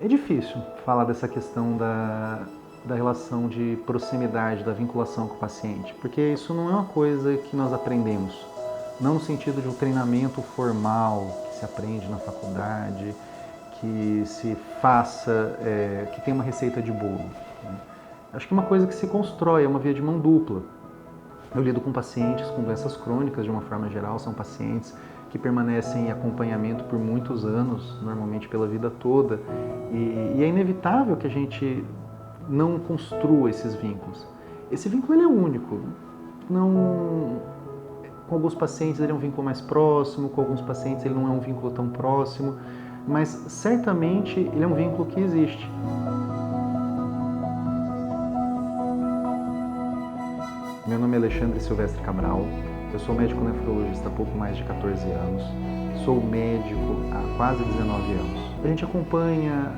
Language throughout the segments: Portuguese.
É difícil falar dessa questão da relação de proximidade, da vinculação com o paciente, porque isso não é uma coisa que nós aprendemos, não no sentido de um treinamento formal que se aprende na faculdade, que se faça, que tem uma receita de bolo. Né? Acho que é uma coisa que se constrói, é uma via de mão dupla. Eu lido com pacientes com doenças crônicas de uma forma geral, são pacientes que permanecem em acompanhamento por muitos anos, normalmente pela vida toda, e é inevitável que a gente não construa esses vínculos. Esse vínculo ele é único. Não, com alguns pacientes ele é um vínculo mais próximo, com alguns pacientes ele não é um vínculo tão próximo, mas certamente ele é um vínculo que existe. Meu nome é Alexandre Silvestre Cabral, eu sou médico nefrologista há pouco mais de 14 anos, sou médico há quase 19 anos. A gente acompanha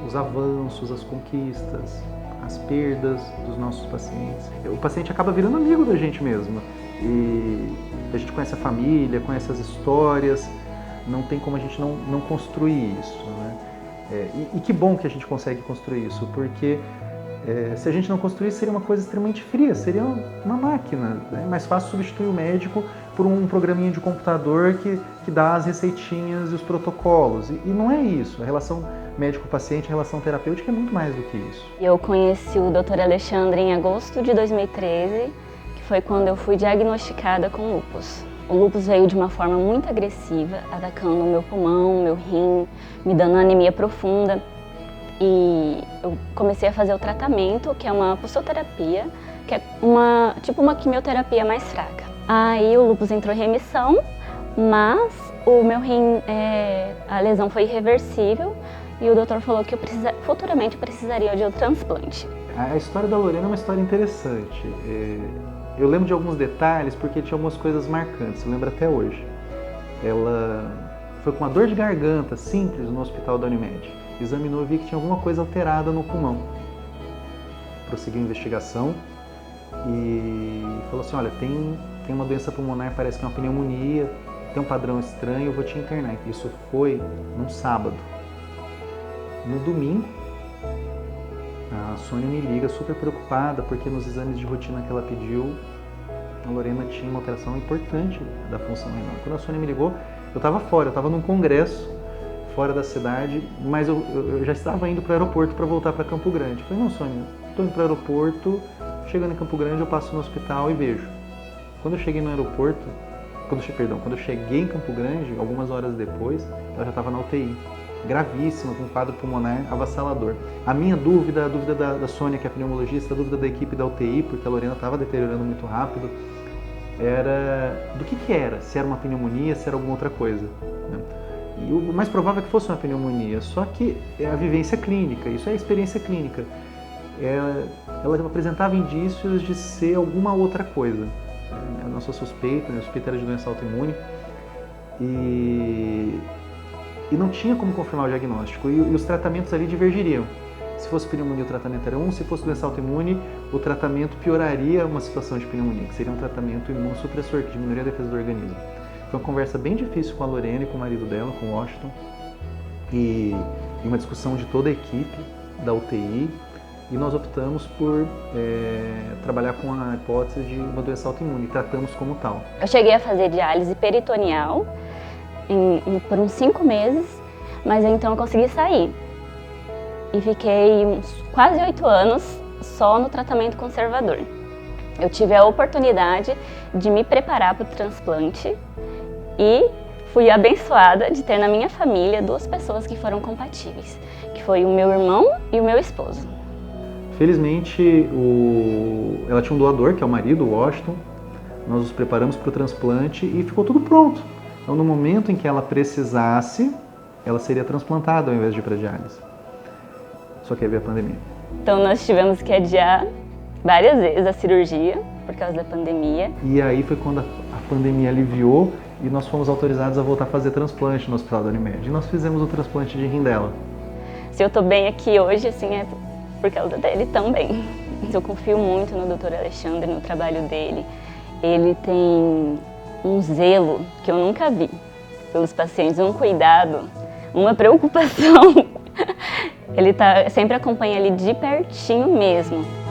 os avanços, as conquistas, as perdas dos nossos pacientes. O paciente acaba virando amigo da gente mesmo. E a gente conhece a família, conhece as histórias, não tem como a gente não construir isso. Né? E que bom que a gente consegue construir isso, porque se a gente não construísse seria uma coisa extremamente fria, seria uma máquina. É mais fácil substituir o médico por um programinha de computador que dá as receitinhas e os protocolos. E não é isso. A relação médico-paciente, a relação terapêutica é muito mais do que isso. Eu conheci o Dr. Alexandre em agosto de 2013, que foi quando eu fui diagnosticada com lúpus. O lúpus veio de uma forma muito agressiva, atacando o meu pulmão, meu rim, me dando anemia profunda. E eu comecei a fazer o tratamento, que é uma pulsoterapia, que é tipo uma quimioterapia mais fraca. Aí o lúpus entrou em remissão, mas o meu rim, a lesão foi irreversível e o doutor falou que eu futuramente precisaria de um transplante. A história da Lorena é uma história interessante. Eu lembro de alguns detalhes porque tinha algumas coisas marcantes, eu lembro até hoje. Ela foi com uma dor de garganta simples no hospital da Unimed. Examinou e viu que tinha alguma coisa alterada no pulmão. Prosseguiu a investigação e falou assim, olha, tem uma doença pulmonar, parece que é uma pneumonia, tem um padrão estranho, eu vou te internar. Isso foi num sábado. No domingo, a Sônia me liga super preocupada, porque nos exames de rotina que ela pediu, a Lorena tinha uma alteração importante da função renal. Quando a Sônia me ligou, eu estava fora, eu estava num congresso, fora da cidade, mas eu já estava indo para o aeroporto para voltar para Campo Grande. Eu falei, não, Sônia, estou indo para o aeroporto, chegando em Campo Grande eu passo no hospital e vejo. Quando eu cheguei no aeroporto, quando eu cheguei em Campo Grande, algumas horas depois, ela já estava na UTI, gravíssima, com um quadro pulmonar avassalador. A minha dúvida, a dúvida da Sônia, que é pneumologista, a dúvida da equipe da UTI, porque a Lorena estava deteriorando muito rápido, era do que era, se era uma pneumonia, se era alguma outra coisa. Né? E o mais provável é que fosse uma pneumonia, só que é a vivência clínica, isso é a experiência clínica. Ela apresentava indícios de ser alguma outra coisa. A nossa suspeita, a suspeita era de doença autoimune e não tinha como confirmar o diagnóstico. E os tratamentos ali divergiriam. Se fosse pneumonia, o tratamento era se fosse doença autoimune, o tratamento pioraria uma situação de pneumonia, que seria um tratamento imunossupressor, que diminuiria a defesa do organismo. Foi uma conversa bem difícil com a Lorena e com o marido dela, com o Washington, e uma discussão de toda a equipe da UTI, e nós optamos por trabalhar com a hipótese de uma doença autoimune, e tratamos como tal. Eu cheguei a fazer diálise peritoneal por uns 5 meses, mas então eu consegui sair. E fiquei quase 8 anos só no tratamento conservador. Eu tive a oportunidade de me preparar para o transplante e fui abençoada de ter na minha família 2 pessoas que foram compatíveis, que foi o meu irmão e o meu esposo. Felizmente, ela tinha um doador, que é o marido, o Washington. Nós nos preparamos para o transplante e ficou tudo pronto. Então, no momento em que ela precisasse, ela seria transplantada ao invés de ir para diálise. Só que aí veio a pandemia. Então, nós tivemos que adiar várias vezes a cirurgia por causa da pandemia. E aí foi quando a pandemia aliviou e nós fomos autorizados a voltar a fazer transplante no Hospital da Unimed. E nós fizemos o transplante de rim dela. Se eu estou bem aqui hoje, assim, é por causa dele também. Eu confio muito no Dr. Alexandre, no trabalho dele. Ele tem um zelo que eu nunca vi pelos pacientes, um cuidado, uma preocupação Sempre acompanha ele de pertinho mesmo.